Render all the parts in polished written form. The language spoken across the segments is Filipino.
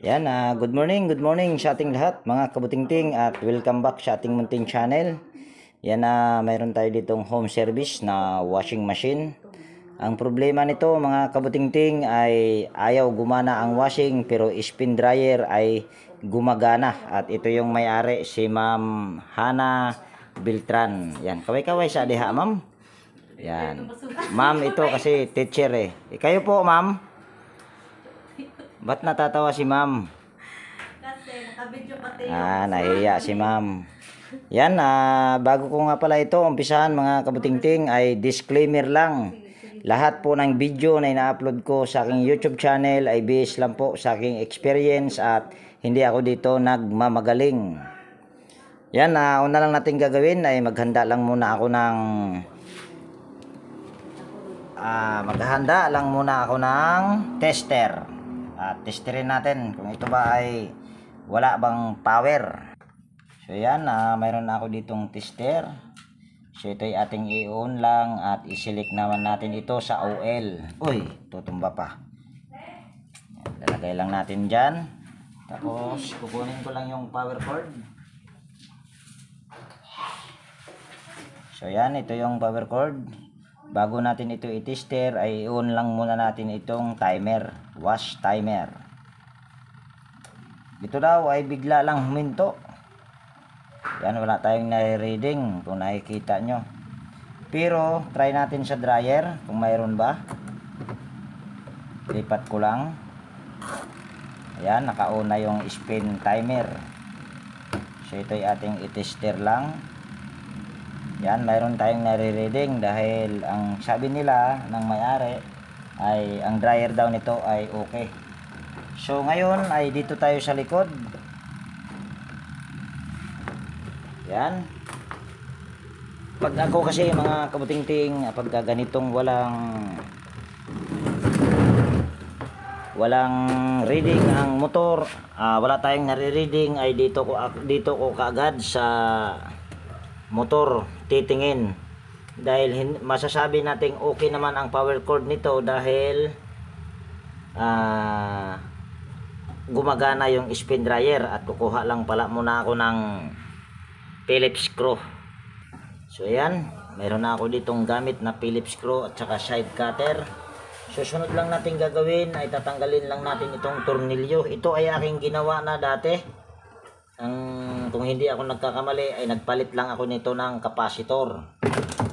Yan, good morning sa ating lahat mga kabutingting at welcome back sa ating munting channel. Yan, mayroon tayo ditong home service na washing machine. Ang problema nito mga kabutingting ay ayaw gumana ang washing pero spin dryer ay gumagana. At ito yung may-ari si Ma'am Hana Beltran. Yan, kaway-kaway sa diha ma'am. Yan, ma'am ito kasi teacher eh. Kayo po ma'am? Ba't natatawa si ma'am? Kasi nakabidyo pati Nahiya si ma'am. Yan, bago ko nga pala ito umpisahan mga kabutingting ay disclaimer lang. Lahat po ng video na ina-upload ko sa aking YouTube channel ay based lang po sa aking experience at hindi ako dito nagmamagaling. Yan, una lang natin gagawin ay maghanda lang muna ako ng tester. At testerin natin kung ito ba ay wala bang power. So yan, mayroon na ako ditong tester. So ito ay ating i-on lang at i-select naman natin ito sa OL. Uy, tutumba pa. Yan, lalagay lang natin dyan. Tapos kukunin ko lang yung power cord. So yan, ito yung power cord. Bago natin ito i-tester ay i-on lang muna natin itong timer, wash timer. Ito daw ay bigla lang huminto. Yan, wala tayong nare-reading kung nakikita nyo. Pero try natin sa dryer kung mayroon ba. Lipat ko lang. Ayan, naka-on na yung spin timer. So ito ay ating i-tester lang. Yan, mayroon tayong nare-reading dahil ang sabi nila ng may-ari ay ang dryer daw nito ay okay. So ngayon ay dito tayo sa likod. Yan. Pag ako kasi mga kabutingting, pag ganitong walang reading ang motor, wala tayong nare-reading ay dito ko kaagad sa motor titingin dahil masasabi nating okay naman ang power cord nito dahil gumagana yung spin dryer at kukuha lang pala muna ako ng Phillips screw. So ayan, mayroon na ako ditong gamit na Phillips screw at saka side cutter. Susunod lang natin gagawin ay tatanggalin lang natin itong tornilyo. Ito ay aking ginawa na dati. Kung hindi ako nagkakamali ay nagpalit lang ako nito ng kapasitor.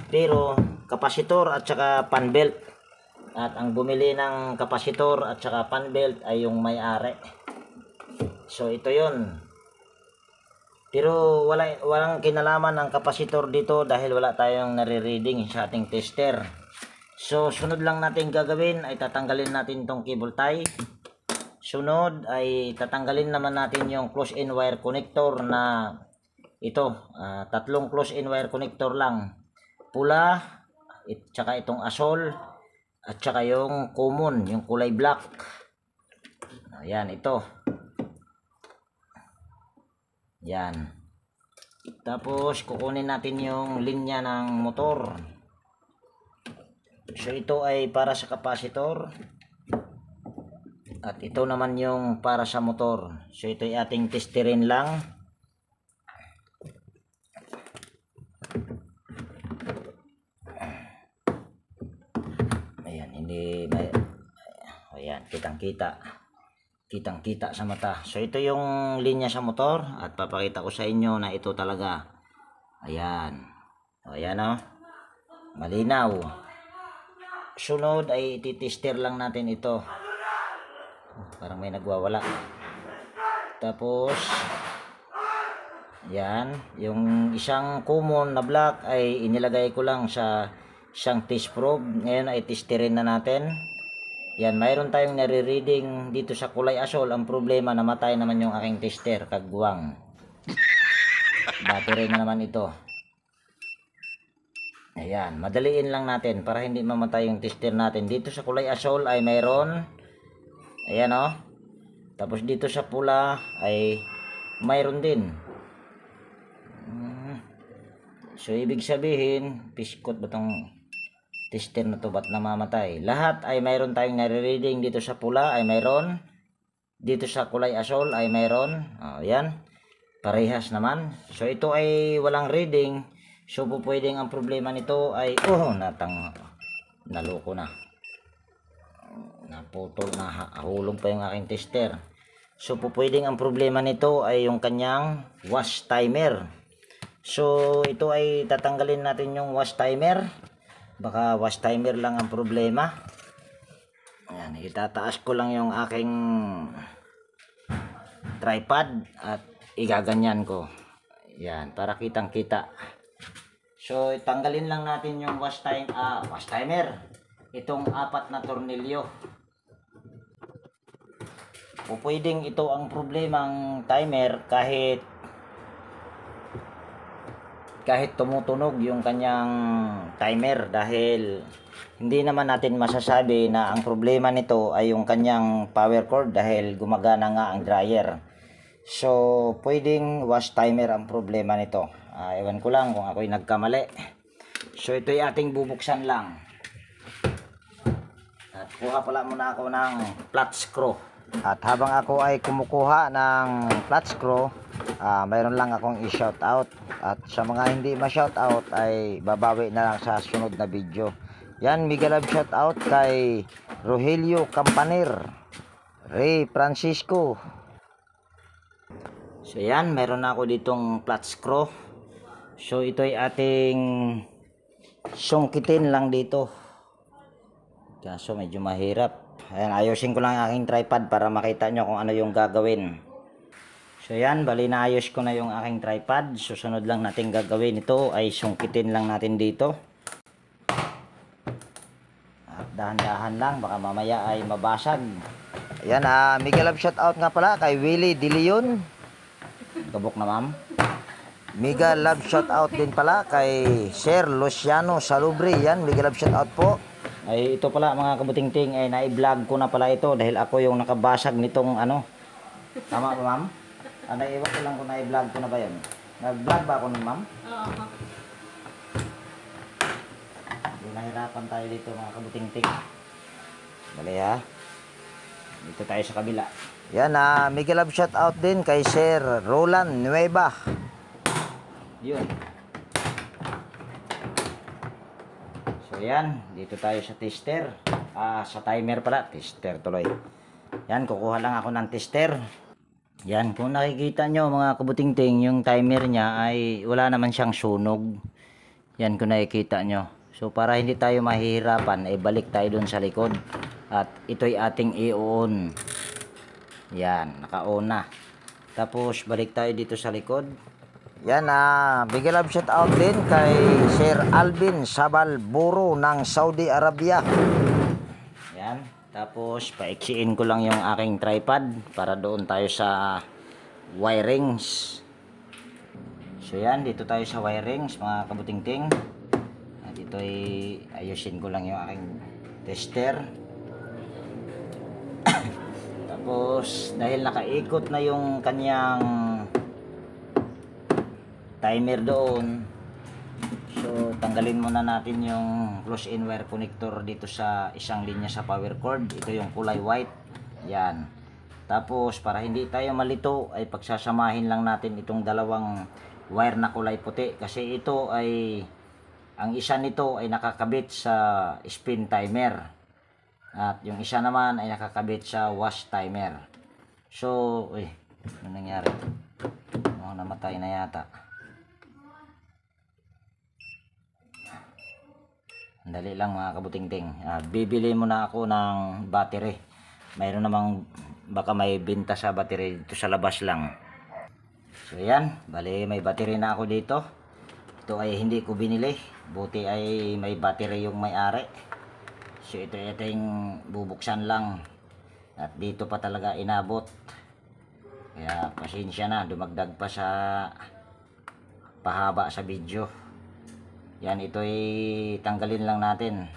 Pero kapasitor at saka pan belt. At ang bumili ng kapasitor at saka pan belt ay yung may-ari. So ito yon. Pero walang kinalaman ng kapasitor dito dahil wala tayong nare-reading sa ating tester. So sunod lang natin gagawin ay tatanggalin natin tong cable tie. Sunod ay tatanggalin naman natin yung close-in wire connector na ito. Tatlong close-in wire connector lang. Pula, tsaka itong asol, at tsaka yung common, yung kulay black. Ayan, ito. Yan. Tapos kukunin natin yung linya ng motor. So ito ay para sa kapasitor. At ito naman yung para sa motor. So ito ay ating testerin lang. Ayan, ayan, kitang-kita. Kitang-kita sa mata. So ito yung linya sa motor at papakita ko sa inyo na ito talaga. Ayan. Ayan o. Malinaw. Sunod ay titester lang natin ito. Parang may nagwawala. Tapos yan, yung isang common na black ay inilagay ko lang sa isang test probe. Ngayon ay testerin na natin. Yan, mayroon tayong nare-reading dito sa kulay asol. Ang problema, namatay naman yung aking tester, kagwang. Battery na naman ito. Ayan, madaliin lang natin para hindi mamatay yung tester natin. Dito sa kulay asol ay mayroon. Ayan o. Tapos dito sa pula ay mayroon din. So ibig sabihin, piskot ba itong tester na to, ba't namamatay? Lahat ay mayroon tayong nare-reading. Dito sa pula ay mayroon. dito sa kulay asol ay mayroon. Yan. Parehas naman. So ito ay walang reading. So pwedeng ang problema nito ay naloko na. Naputol na, hulog pa yung aking tester. So pwedeng ang problema nito ay yung kanyang wash timer. So ito ay tatanggalin natin yung wash timer. Baka wash timer lang ang problema. Ayan, itataas ko lang yung aking tripod at igaganyan ko. Yan, para kitang kita. So tanggalin lang natin yung wash timer. Itong 4 na tornilyo. O pwedeng ito ang problemang timer kahit tumutunog yung kanyang timer, dahil hindi naman natin masasabi na ang problema nito ay yung kanyang power cord dahil gumagana nga ang dryer. So pwedeng wash timer ang problema nito. Ewan ko lang kung ako'y nagkamali. So ito'y ating bubuksan lang. At kuha pala muna ako ng flat screw. At habang ako ay kumukuha ng flat screw, mayroon lang akong i-shout out. At sa mga hindi ma-shout out ay babawi na lang sa sunod na video. Yan, mega love shout out kay Rogelio Campanir, Ray Francisco. So yan, meron ako ditong flat screw. So ito ay ating sungkitin lang dito. Kaso medyo mahirap. Ayan, ayusin ko lang ang aking tripod para makita nyo kung ano yung gagawin. So yan, bali na ayos ko na yung aking tripod. Susunod lang natin gagawin ito ay sungkitin lang natin dito. At dahan-dahan lang, baka mamaya ay mabasag. Ayan, mega love shout out nga pala kay Willie De Leon. Kabok na ma'am. Mega love shout out din pala kay Sir Luciano Salubre. Yan, mega love shout out po. Ay ito pala mga kabutingting, ay na-vlog ko na pala ito dahil ako yung nakabasag nitong ano. Tama ba ma'am? Naiwan ko lang kung na-vlog ko na ba yun. Na-vlog ba ako nun ma'am? Oo. Nahirapan tayo dito mga kabutingting. Bali ha. Dito tayo sa kabila. Yan, mega love shout out din kay Sir Roland Nueva. Yun. So yan, dito tayo sa tester. Sa timer pala, tester tuloy. Yan, kukuha lang ako ng tester. Yan, kung nakikita nyo mga kabutingting, yung timer niya ay wala naman siyang sunog. Yan, kung nakikita nyo. So para hindi tayo mahihirapan, ay balik tayo dun sa likod. At ito'y ating i-on. Yan, naka-on na. Tapos balik tayo dito sa likod. Yan, big love shout out din kay Sir Alvin Sabal Buro ng Saudi Arabia. Yan, tapos paiksiin ko lang yung aking tripod para doon tayo sa wirings. So yan, dito tayo sa wirings mga kabutingting. At ito ay ayusin ko lang yung aking tester. Tapos dahil nakaikot na yung kanyang timer doon, so tanggalin muna natin yung close-in wire connector dito sa isang linya sa power cord. Ito yung kulay white. Yan. Tapos para hindi tayo malito ay pagsasamahin lang natin itong dalawang wire na kulay puti, kasi ito ay ang isa nito ay nakakabit sa spin timer at yung isa naman ay nakakabit sa wash timer. So ano nangyari? Namatay na yata. Dali lang mga kabutingting. Bibili muna ako ng battery. Mayroon namang baka may binta sa battery dito sa labas lang. So yan, bali may battery na ako dito. Ito ay hindi ko binili. Buti ay may battery yung may-ari. So ito ay ating bubuksan lang. At dito pa talaga inabot. Kaya pasensya na, dumagdag pa sa pahaba sa video. Yan, ito ay tanggalin lang natin.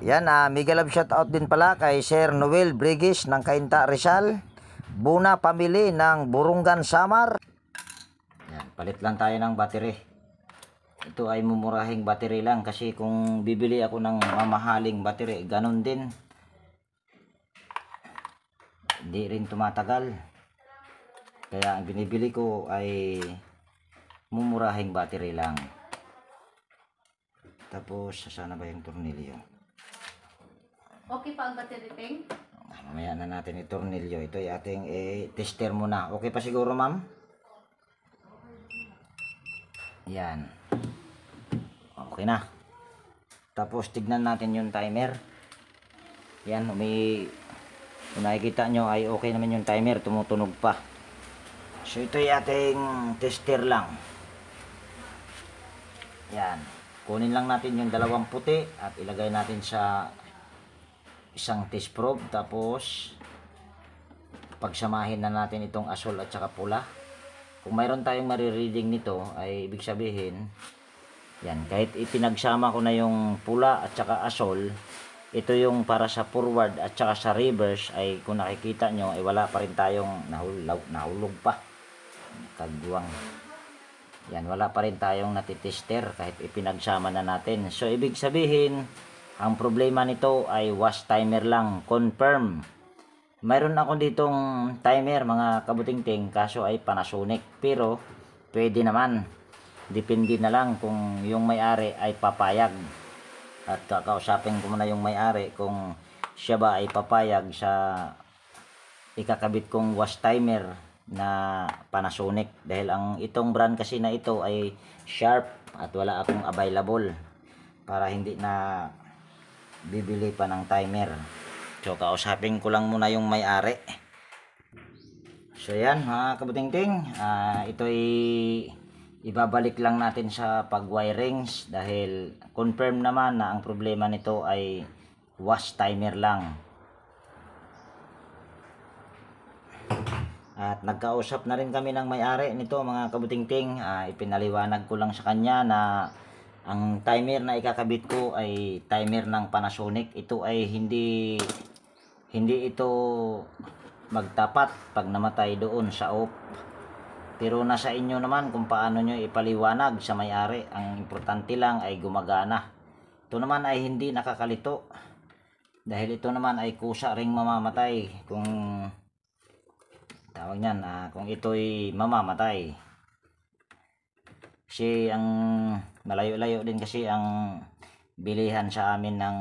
Yan, mega love shout out din pala kay Sir Noel Brigis ng Cainta Rizal. Buna Pamili ng Burungan Samar. Yan, palit lang tayo ng battery. Ito ay mumurahing battery lang, kasi kung bibili ako ng mamahaling battery, ganun din. hindi rin tumatagal. Kaya ang binibili ko ay mumurahing battery lang. Tapos sana ba yung tornilyo? Okay pa ang battery tank? Mamaya na natin i-tornilyo. Ito ay ating tester muna. Okay pa siguro, ma'am? Yan. Okay na. Tapos tignan natin yung timer. Yan, kung nakikita nyo ay okay naman yung timer, tumutunog pa. So ito ay ating tester lang. Yan. Kunin lang natin yung dalawang puti at ilagay natin sa isang test probe. Tapos pagsamahin na natin itong asol at saka pula. Kung mayroon tayong marireading nito ay ibig sabihin, yan, kahit ipinagsama ko na yung pula at saka asol, ito yung para sa forward at saka sa reverse ay kung nakikita nyo ay wala pa rin tayong nahulog pa. Kagwang. Yan, wala pa rin tayong natitester kahit ipinagsama na natin. So ibig sabihin, ang problema nito ay wash timer lang. Confirm. Mayroon ako ditong timer mga kabutingting, kaso ay Panasonic. Pero pwede naman. Depende na lang kung yung may-ari ay papayag. At kakausapin ko muna yung may-ari kung siya ba ay papayag sa ikakabit kong wash timer na Panasonic. Dahil itong brand kasi na ito ay Sharp at wala akong available para hindi na bibili pa ng timer. So kausapin ko lang muna yung may-ari. So yan mga kabutingting, ito ay ibabalik lang natin sa pag-wirings dahil confirm naman na ang problema nito ay wash timer lang. At nagkausap na rin kami ng may-ari nito mga kabutingting. Ipinaliwanag ko lang sa kanya na ang timer na ikakabit ko ay timer ng Panasonic. Ito ay hindi ito magtapat pag namatay doon sa off. Pero nasa inyo naman kung paano nyo ipaliwanag sa may-ari. Ang importante lang ay gumagana. Ito naman ay hindi nakakalito. Dahil ito naman ay kusa ring mamamatay kung tawag niyan, kung ito'y mamamatay. Kasi ang malayo-layo din kasi ang bilihan sa amin ng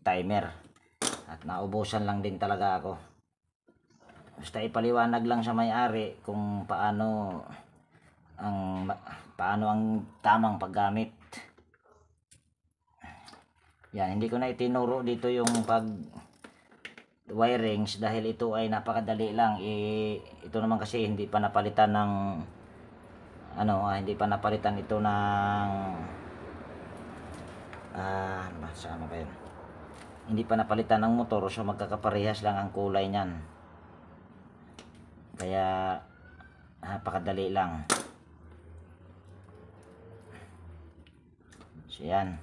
timer. At naubusan lang din talaga ako. Basta ipaliwanag lang sa may-ari kung paano ang tamang paggamit. Yan, hindi ko na itinuro dito yung pag wirings dahil ito ay napakadali lang. Ito naman kasi hindi pa napalitan ng hindi pa napalitan ito ng saan ba yun? Hindi pa napalitan ng motor, so magkakaparehas lang ang kulay niyan. Kaya napakadali lang. So yan.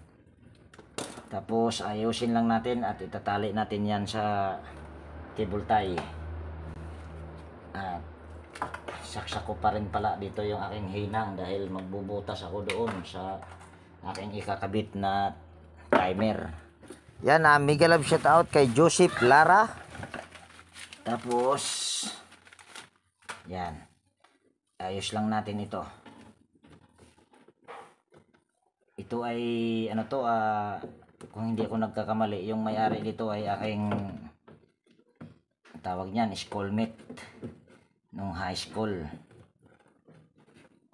Tapos ayusin lang natin at itatali natin yan sa cable tie. At saksak ko pa rin pala dito yung aking hinang dahil magbubutas ako doon sa aking ikakabit na timer. Yan, mega love shout out kay Joseph Lara. Tapos yan, ayos lang natin ito. Ito ay kung hindi ako nagkakamali, yung may-ari dito ay aking tawag niyan schoolmate nung high school,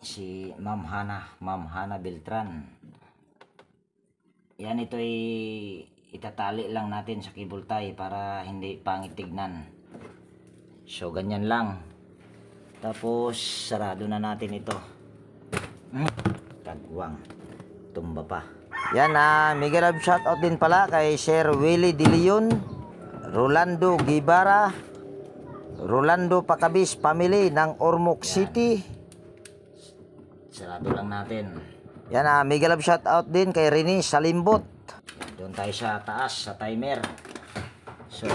si Ma'am Hana Beltran. Yan, ito ay itatali lang natin sa cable tie para hindi pangit tignan. So ganyan lang. Tapos sarado na natin ito. Kagwang, tumba pa. Yan, mega love shout out din pala kay Sir Willie De Leon, Rolando Guevara, Rolando Pacabis family ng Ormoc City. Sarado lang natin. Yan, mega love shout out din kay Rene Salimbot. Yan, doon tayo sa taas sa timer. So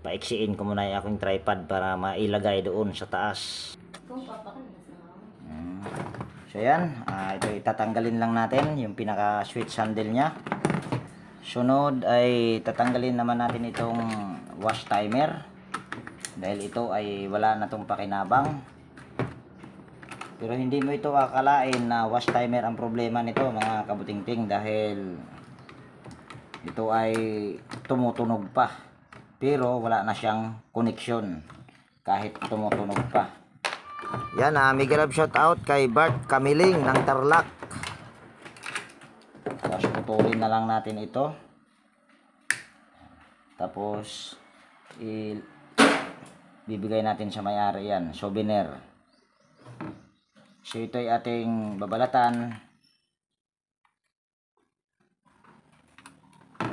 paiksiin ko muna yung aking tripod para mailagay doon sa taas. So yan, ito itatanggalin lang natin yung pinaka switch handle nya. Sunod ay tatanggalin naman natin itong wash timer. dahil ito ay wala na tong pakinabang. Pero hindi mo ito akalain na wash timer ang problema nito mga kabutingting, dahil ito ay tumutunog pa pero wala na siyang koneksyon kahit tumutunog pa. Yan, mega love shout out kay Bart Kamiling ng Tarlac. Tapos putulin na lang natin ito. Tapos bibigay natin sa may-ari yan, souvenir. So ito ay ating babalatan.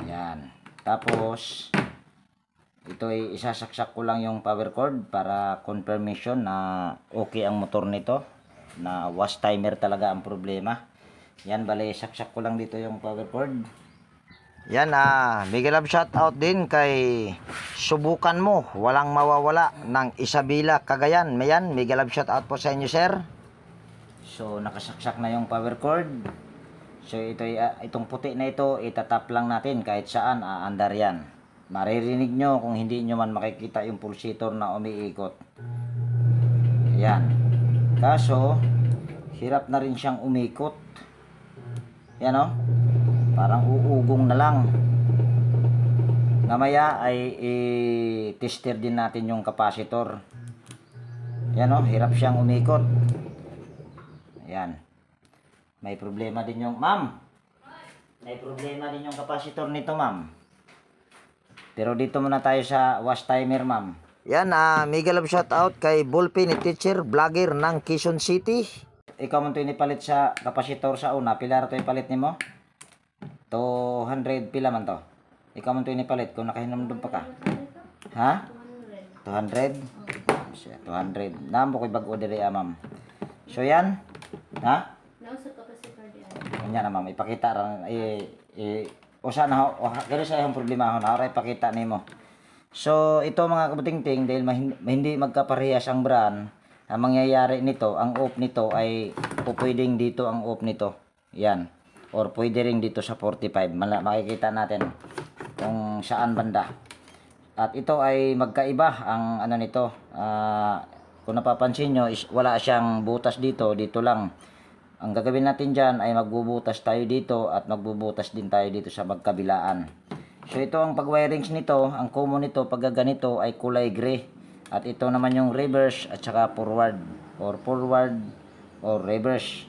Yan. Tapos ito ay isasaksak ko lang yung power cord para confirmation na okay ang motor nito, na wash timer talaga ang problema. Yan, bali saksak ko lang dito yung power cord. Yan, mega love shout out din kay Subukan Mo Walang Mawawala ng Isabela, Cagayan. Mayan, mega love shout out po sa inyo, sir. So nakasaksak na yung power cord. So ito itong puti na ito itatap lang natin kahit saan, aandar yan. Maririnig nyo kung hindi nyo man makikita yung pulsator na umiikot. Yan. Kaso hirap na rin siyang umikot. Yan o. Parang uugong na lang. Namaya ay i-tester din natin yung capacitor. Yan o. Hirap siyang umikot. Yan. May problema din yung, ma'am. May problema din yung capacitor nito, ma'am. Pero dito muna tayo sa wash timer, ma'am. Yan, mega love shout out kay Bullpen Teacher Vlogger ng Quezon City. Ikaw mo ito inipalit sa capacitor sa una. Pila ito ipalit ni mo? 200 pila man to. Ikaw mo ito inipalit kung nakahinamdum pa ka. Ha? 200? 200. Namo ko'y bago diri, ma'am. So yan. Ha? Nausap ka pa si Cardian. Yan na, ma'am, ipakita ran usa na gani sa yung problema ho na ora ipakita nimo. So ito mga kabutingting, dahil hindi magkaparehas ang brand, ang mangyayari nito, ang off nito ay pupwedeng dito ang off nito. Yan. Or pwede ring dito sa 45. Makikita natin kung saan banda. At ito ay magkaiba ang ano nito. Kung napapansin nyo, wala siyang butas dito, dito lang. Ang gagawin natin dyan ay magbubutas tayo dito at magbubutas din tayo dito sa magkabilaan. So ito ang pag-wirings nito, ang common nito pag ganito ay kulay gray. At ito naman yung reverse at saka forward or reverse.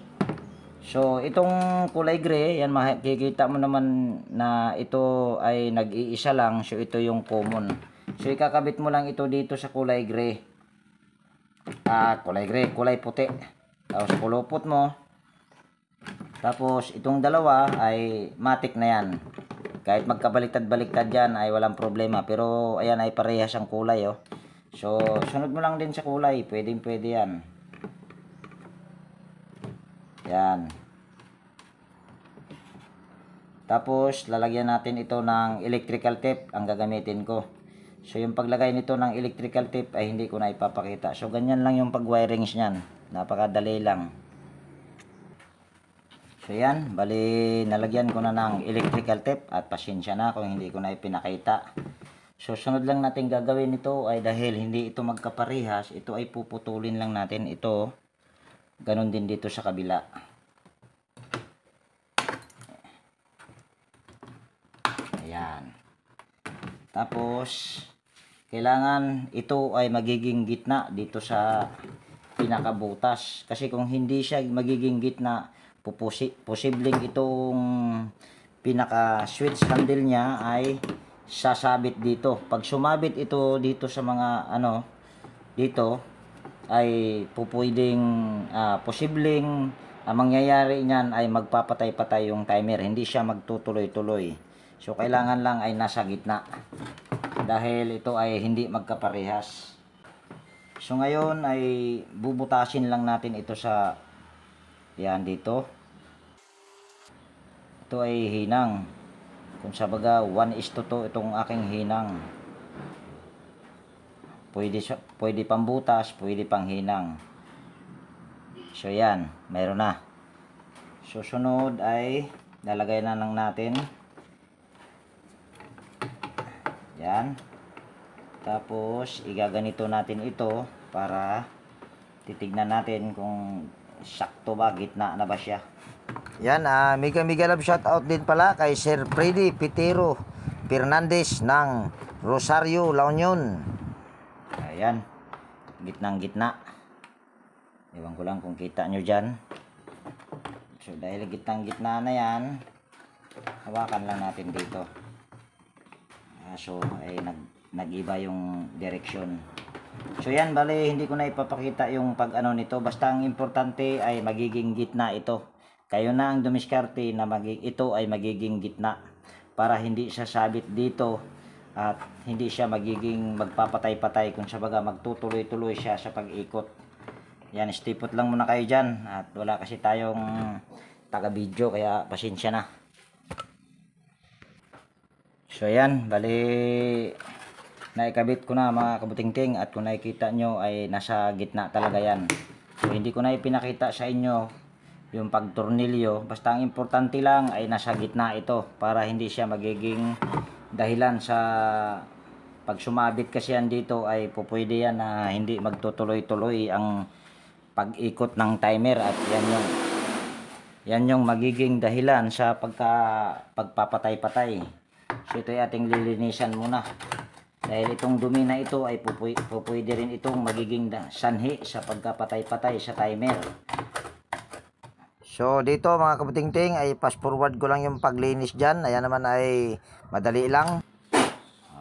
So itong kulay gray, yan makikita mo naman na ito ay nag-iisa lang. So ito yung common. So ikakabit mo lang ito dito sa kulay gray. Kulay puti. Tapos pulupot mo. Tapos itong dalawa ay matik na yan. Kahit magkabaliktad-baliktad yan ay walang problema. Pero ayan ay parehas ang kulay, oh. So sunod mo lang din sa kulay. Pwede yan. Yan. Tapos lalagyan natin ito ng electrical tape ang gagamitin ko. So yung paglagay nito ng electrical tape ay hindi ko na ipapakita. So ganyan lang yung pag-wirings niyan. Napakadali lang. So yan, bali nalagyan ko na ng electrical tape at pasensya na kung hindi ko na ipinakita. So sunod lang natin gagawin nito ay dahil hindi ito magkaparehas, ito ay puputulin lang natin ito. Ganon din dito sa kabila. Ayan. Tapos kailangan ito ay magiging gitna dito sa pinakabutas. Kasi kung hindi siya magiging gitna, posibleng itong pinaka switch handle niya ay sasabit dito. Pag sumabit ito dito sa mga dito ay pupwedeng posibleng ang mangyayari niyan ay magpapatay-patay yung timer, hindi siya magtutuloy-tuloy. So kailangan lang ay nasa gitna dahil ito ay hindi magkaparehas. So ngayon ay bubutasin lang natin ito sa yan dito. Ito ay hinang. Kung sa baga 1:2 itong aking hinang. Pwede pang butas, pwede pang hinang. So yan, mayroon na. Susunod ay lalagay na lang natin. Yan. Tapos igaganito natin ito para titignan natin kung sakto ba, gitna na ba siya. Yan, mega love shout out din pala kay Sir Freddy Pitero Fernandez ng Rosario, La Union. Ayan, gitnang gitna. Ewan ko lang kung kita nyo dyan. So dahil gitnang gitna na yan, hawakan lang natin dito. So ay nag-iba yung direction. So yan, bale hindi ko na ipapakita yung pag ano nito, basta ang importante ay magiging gitna ito. Kayo na ang dumiskarte na ito ay magiging gitna para hindi siya sabit dito at hindi siya magiging magpapatay-patay, kung sabaga magtutuloy-tuloy siya sa pag-ikot. Yan, stipot lang muna kayo dyan at wala kasi tayong taga-video kaya pasensya na. So yan, bali naikabit ko na mga kabutingting at kung nakikita nyo ay nasa gitna talaga yan. So hindi ko na ipinakita sa inyo yung pagtornilyo, basta ang importante lang ay nasa gitna ito para hindi siya magiging dahilan sa pag sumabit kasi yan dito ay pupwede yan na hindi magtutuloy-tuloy ang pag-ikot ng timer at yan yung magiging dahilan sa pagpapatay-patay. So ito ay ating lilinisan muna dahil itong dumi na ito ay pupwede rin itong magiging sanhi sa pagkapatay-patay sa timer. So dito mga kabutingting ay fast forward ko lang yung paglinis dyan. Ayan naman ay madali lang.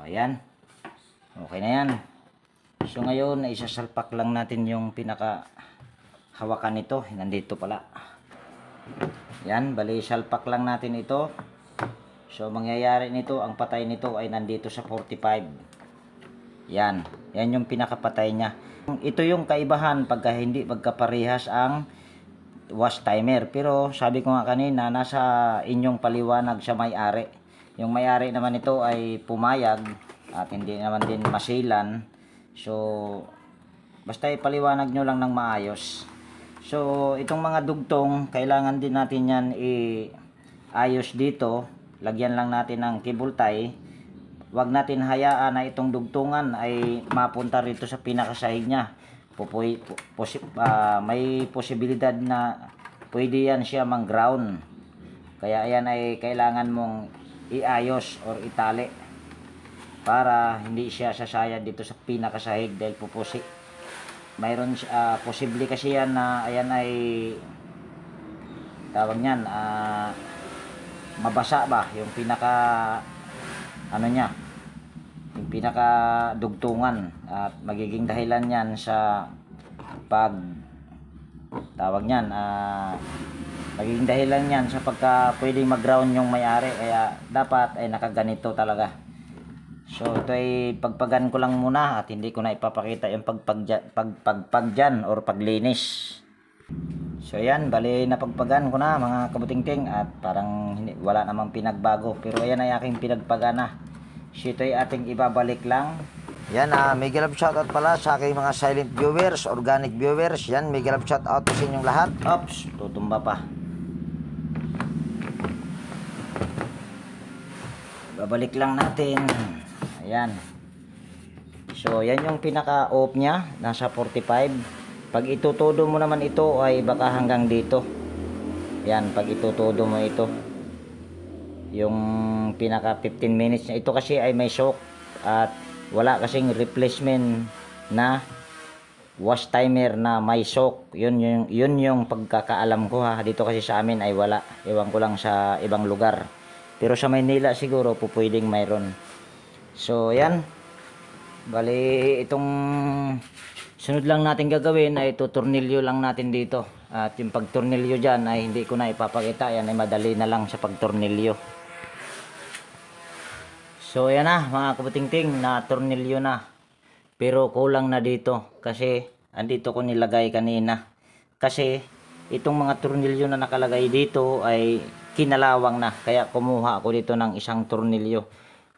Ayan. Okay na yan. So ngayon ay isasalpak lang natin yung pinaka hawakan nito. Nandito pala. Yan. Bali salpak lang natin ito. So mangyayari nito, ang patay nito ay nandito sa 45. Yan. Yan yung pinakapatay niya. Ito yung kaibahan pagka hindi magkaparehas ang wash timer, pero sabi ko nga kanina nasa inyong paliwanag sa may-ari. Yung may-ari naman ito ay pumayag at hindi naman din masilan, so basta ipaliwanag nyo lang ng maayos. So itong mga dugtong kailangan din natin yan i-ayos dito, lagyan lang natin ng cable tie. Huwag natin hayaan na itong dugtungan ay mapunta rito sa pinakasahig nya. May posibilidad na pwede yan siya mang-ground. Kaya yan ay kailangan mong iayos or itali para hindi siya sasayad dito sa pinakasahig dahil mayroon posible kasi yan na ayan ay tawag niyan mabasa ba yung pinaka ano niya, yung pinaka dugtungan at magiging dahilan yan sa tawag niyan magiging dahilan yan sa pagka pwedeng mag-ground yung may-ari, kaya dapat ay nakaganito talaga. So ito ay pagpagan ko lang muna at hindi ko na ipapakita yung pagpag dyan or paglinis. So yan, bali napagpagan ko na mga kabutingting at parang wala namang pinagbago, pero ayan ay aking pinagpagan na. So ito ay ating ibabalik lang. Yan, mega love shoutout pala sa aking mga silent viewers, organic viewers. Yan, mega love shoutout sa inyong lahat. Oops, tutumba pa. Babalik lang natin. Ayan. So yan yung pinaka-off niya, nasa 45. Pag itutudo mo naman ito ay baka hanggang dito. Yan, pag itutudo mo ito, yung pinaka 15 minutes niya, ito kasi ay may shock at wala kasing replacement na wash timer na may shock. Yun yung pagkakaalam ko ha. Dito kasi sa amin ay wala. Ewan ko lang sa ibang lugar. Pero sa Maynila siguro po pwedeng mayroon. So yan. Bali itong sunod lang natin gagawin ay tutornilyo lang natin dito. At yung pagtornilyo dyan ay hindi ko na ipapakita. Yan ay madali na lang sa pagtornilyo. So yan na mga kabutingting, na tornilyo na. Pero kulang na dito kasi andito ko nilagay kanina. Kasi itong mga tornilyo na nakalagay dito ay kinalawang na. Kaya kumuha ako dito ng isang tornilyo.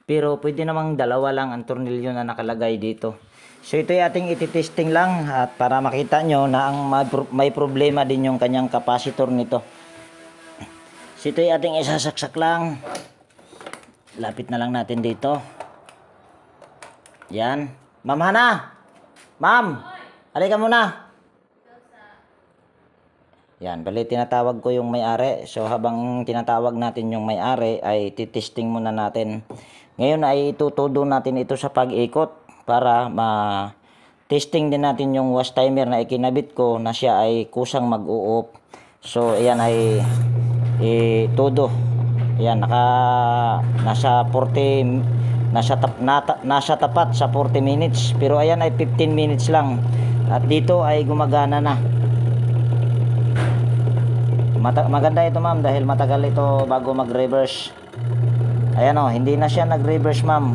Pero pwede namang dalawa lang ang tornilyo na nakalagay dito. So ito ay ating ititesting lang at para makita nyo na ang may problema din yung kanyang capacitor nito. So ito ay ating isasaksak lang. Lapit na lang natin dito. Yan. Ma'am Hana. Ma'am. Halika muna. Yan, bali tinatawag ko yung may-ari. So habang tinatawag natin yung may-ari ay titesting muna natin. Ngayon ay itutudo natin ito sa pag-ikot para testing din natin yung wash timer na ikinabit ko na siya ay kusang mag-u-off. So ayan ay todo. Ayan, nasa tapat sa 40 minutes. Pero ayan ay 15 minutes lang. At dito ay gumagana na. Maganda ito ma'am dahil matagal ito bago mag-reverse. Ayan o, hindi na siya nag-reverse ma'am.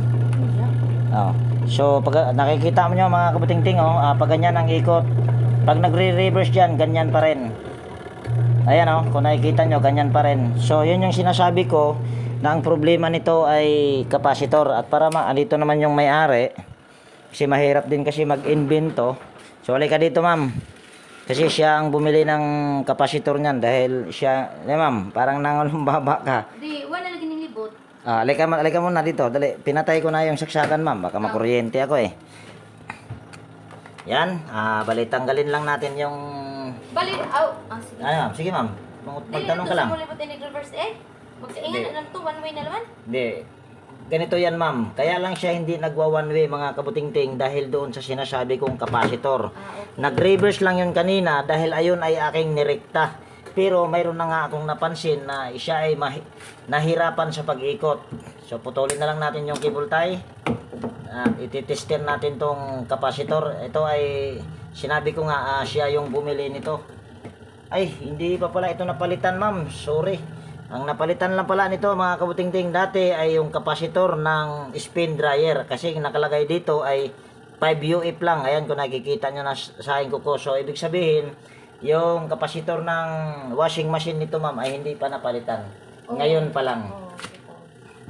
Oh. So pag nakikita mo nyo mga kabutingting pag ganyan ang ikot, pag nagre-reverse dyan, ganyan pa rin. Ayan o, kung nakikita nyo, ganyan pa rin. So yun yung sinasabi ko na ang problema nito ay capacitor. At para andito naman yung may-ari, kasi mahirap din kasi mag-invento. So halika dito ma'am. Kasi siya ang bumili ng kapasitor niyan dahil siya, ma'am, parang nangalumbaba ka. Di, wala lagi ng libot. Alika muna dito. Dali, pinatay ko na yung saksakan, ma'am. Baka makuryente ako eh. Yan, bali tanggalin lang natin yung... Sige. Ano, ma'am? Sige, ma'am. Magtanong ka lang. Dili, ito sa libot ni reverse Magsaingan na lang to, one way na naman. Hindi. Ganito yan, ma'am. Kaya lang siya hindi nagwa one way, mga kabutingting, dahil doon sa sinasabi kong kapasitor. Okay. Nag-reverse lang yun kanina dahil ayun ay aking nirekta. Pero mayroon na nga akong napansin na siya ay nahirapan sa pag-ikot. So putulin na lang natin yung cable tie. At ititester natin tong kapasitor. Ito ay sinabi ko nga siya yung bumili nito. Ay, hindi pa pala ito napalitan, ma'am. Sorry. Ang napalitan lang pala nito mga kabutingting dati ay yung kapasitor ng spin dryer. Kasi nakalagay dito ay 5 UF lang. Ayan kung nakikita nyo na sa aking kuko. So ibig sabihin yung kapasitor ng washing machine nito ma'am ay hindi pa napalitan. Ngayon pa lang.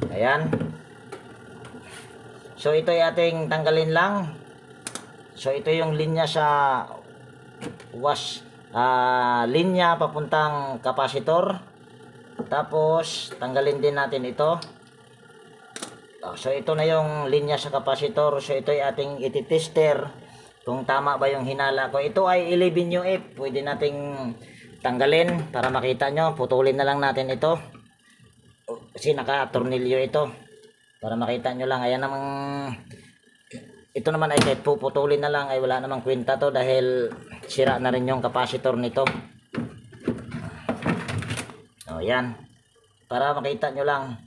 Ayan. So ito ay ating tanggalin lang. So ito yung linya sa linya papuntang kapasitor. Tapos tanggalin din natin ito. So ito na yung linya sa kapasitor. So ito ay ating ititester kung tama ba yung hinala ko. Ito ay 11 UF. Pwede nating tanggalin para makita nyo. Putulin na lang natin ito. Kasi naka-tornilyo ito. Para makita nyo lang. Ayan namang ito naman ay kahit puputulin na lang ay wala namang kwenta to dahil sira na rin yung kapasitor nito. O yan. Para makita nyo lang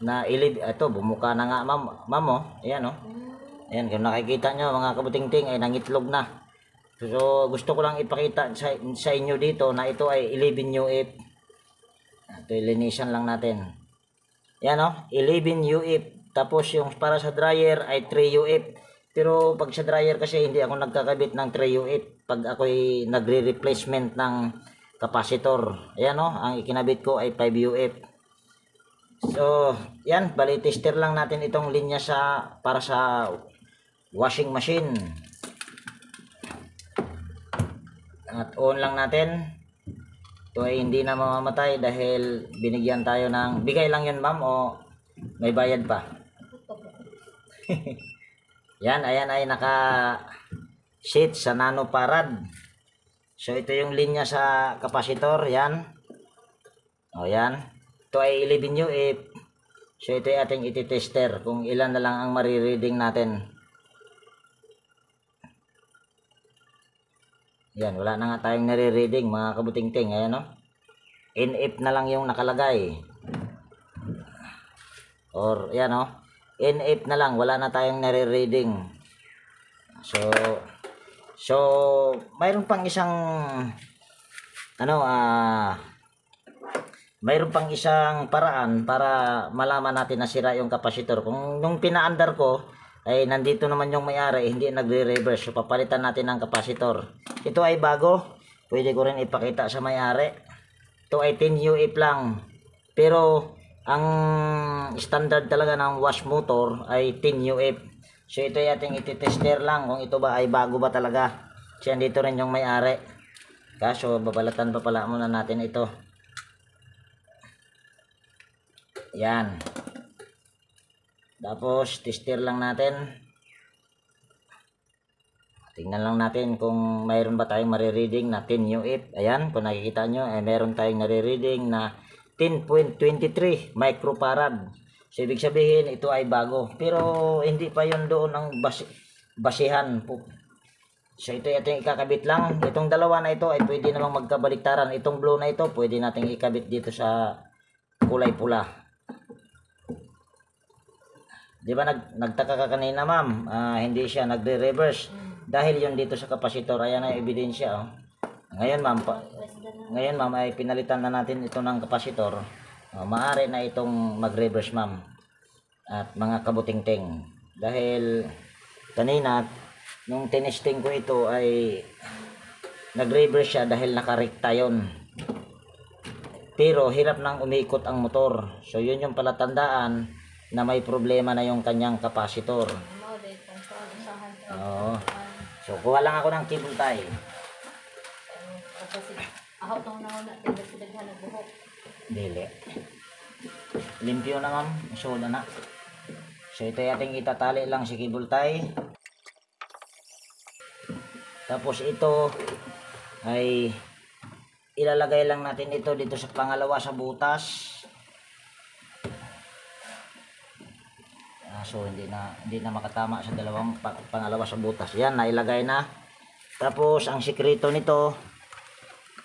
na ito bumuka na nga ma'am ayan o. Ayan kung nakikita nyo mga kabutingting ay nangitlog na. So gusto ko lang ipakita sa inyo dito na ito ay 11 UF. Ito ilinisan lang natin. Ayan o, 11 UF. Tapos yung para sa dryer ay 3 UF. Pero pag sa dryer kasi hindi ako nagkakabit ng 3 UF. Pag ako'y nagre-replacement ng kapasitor. Ayan o, ang ikinabit ko ay 5 UF. So, yan, bali tester lang natin itong linya para sa washing machine. At on lang natin. Ito ay hindi na mamamatay dahil binigyan tayo ng, bigay lang yan ma'am o may bayad pa. Yan, ayan ay naka sheet sa nanofarad. So ito yung linya sa kapasitor, yan. O yan. Ito ay 11 UF. So ito ay ating ititester kung ilan na lang ang marireading natin. Yan, wala na nga tayong nare-reading mga kabutingting. Ayan o. NF na lang yung nakalagay. Or yan o. NF na lang, wala na tayong nare-reading. So mayroon pang isang mayroon pang isang paraan para malaman natin na sira yung kapasitor. Kung nung pinaandar ko ay nandito naman yung may-ari, hindi nagre-reverse. So papalitan natin ng kapasitor. Ito ay bago. Pwede ko rin ipakita sa may-ari. Ito ay 10 UF lang. Pero ang standard talaga ng wash motor ay 10 UF. So ito ay ating ititester lang kung ito ba ay bago ba talaga. So dito rin yung may-ari. Kaso babalatan pa pala muna natin ito. Yan. Tapos tester lang natin. Tingnan lang natin kung mayroon ba tayong marireading na 10 UF. Ayan, kung nakikita nyo, mayroon tayong nare-reading na 10.23 microfarad. So, ibig sabihin, ito ay bago. Pero, hindi pa yun doon ang basihan po. So, ito yung ikakabit lang. Itong dalawa na ito ay pwede namang magkabaliktaran. Itong blue na ito, pwede nating ikabit dito sa kulay pula. Di ba nagtaka ka kanina, ma'am? Hindi siya nagre-reverse. Dahil yun dito sa kapasitor, ayan ay ebidensya. Oh. Ngayon ma'am, ay pinalitan na natin ito ng kapasitor. Maaari na itong mag-reverse, ma'am. At mga kabuting-ting. Dahil kanina, nung tinesting ko ito ay nag-reverse siya dahil nakarekta yun. Pero hirap nang umikot ang motor. So yun yung palatandaan na may problema na yung kanyang kapasitor. Oo. So, kuha lang ako ng cable tie. Ahot na una tingnan sa daghan ng buhok. Dili. Limpyo na, ma'am. Isoda na. So, ito ating itatali lang si cable tie. Tapos ito ay ilalagay lang natin ito dito sa pangalawa sa butas. So hindi na makatama sa dalawang pangalawa sa butas. Yan, nailagay na. Tapos ang sikreto nito,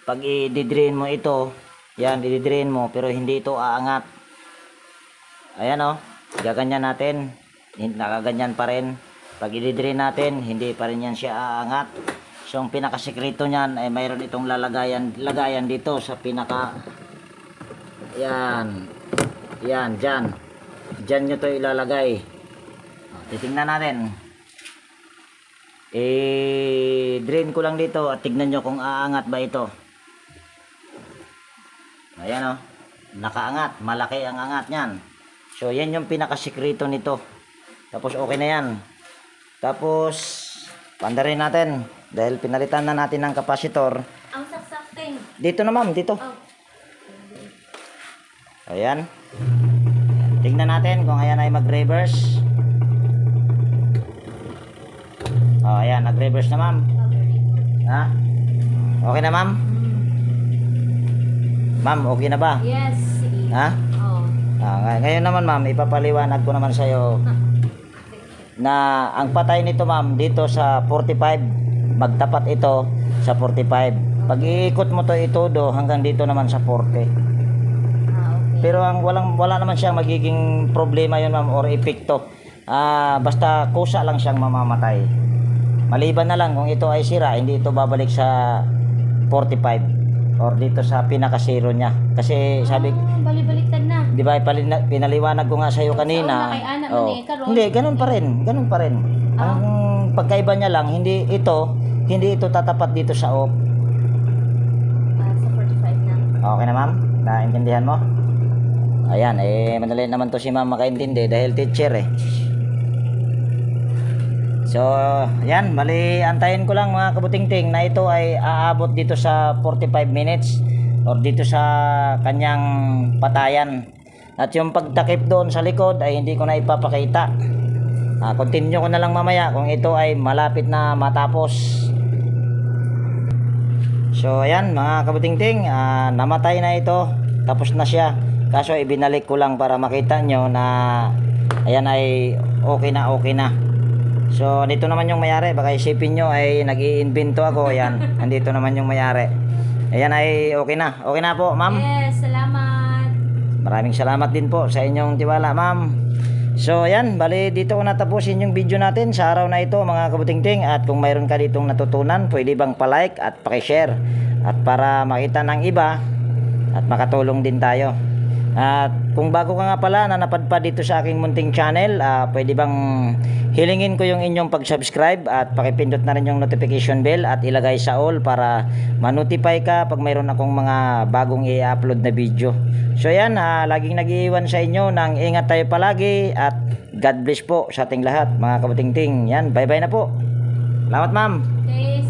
pag i-drain mo ito, yan, i-drain mo pero hindi ito aangat. Ayan oh, gaganyan natin. Nakaganyan pa rin. Pag i-drain natin, hindi pa rin yan siya aangat. So ang pinakasikreto niyan ay mayroon itong lagayan dito sa pinaka, yan, dyan. Diyan nyo to ilalagay. Titingnan natin. Drain ko lang dito at tignan nyo kung aangat ba ito. Ayan o. Nakaangat. Malaki ang angat nyan. So yan yung pinakasikreto nito. Tapos okay na yan. Tapos pandarin natin. Dahil pinalitan na natin ng kapasitor. Ang saksakting. Dito na, ma'am. Dito. Oh. Ayan. Tingnan natin kung ayan ay mag-reverse. Oh, ayan, nag-reverse na, ma'am. Ha? Okay na, ma'am? Ma'am, okay na ba? Yes. Ha? Oh. Ngayon naman, ma'am, ipapaliwanag ko naman sa'yo na ang patay nito, ma'am, dito sa 45, magtapat ito sa 45. Pag iikot mo to itudo hanggang dito naman sa 40. Pero ang wala naman siyang magiging problema yun, ma'am, or epekto. Basta kusa lang siyang mamamatay. Maliban na lang kung ito ay sira, hindi ito babalik sa 45 or dito sa pinaka-zero niya. Kasi sabi, bali-baliktad na. di ba, pinaliwanag ko nga sa iyo kanina. Hindi, ganun pa rin. Ganun pa rin. Ang pagkaiba niya lang, hindi ito tatapat dito sa off. Sa 45 na. Okay na, ma'am? Naintindihan mo? Ayan, madali naman to si ma'am makaintindi dahil teacher eh. So, yan, bali antayin ko lang mga kabuting-ting na ito ay aabot dito sa 45 minutes or dito sa kanyang patayan. At yung pagtakip doon sa likod ay hindi ko na ipapakita. Continue ko na lang mamaya kung ito ay malapit na matapos. So, ayan mga kabuting-ting, namatay na ito. Tapos na siya. Kaso ibinalik ko lang para makita nyo na ayan ay okay na. So dito naman yung mayari. Baka isipin nyo ay nag-i-invento ako. Ayan, andito naman yung mayari. Ayan ay okay na. Okay na po, ma'am. Yes, salamat. Maraming salamat din po sa inyong tiwala, ma'am. So ayan, bali dito ko natapusin yung video natin sa araw na ito mga kabuting-ting. At kung mayroon ka ditong natutunan, pwede bang palike at pakishare. At para makita ng iba at makatulong din tayo. At kung bago ka nga pala na napadpad dito sa aking munting channel, pwede bang hilingin ko yung inyong pag-subscribe at pakipindot na rin yung notification bell at ilagay sa all para ma-notify ka pag mayroon akong mga bagong i-upload na video. So yan, laging nag-iiwan sa inyo ng ingat tayo palagi at God bless po sa ating lahat mga kabuting-ting. Yan, bye bye na po. Salamat, ma'am. Okay.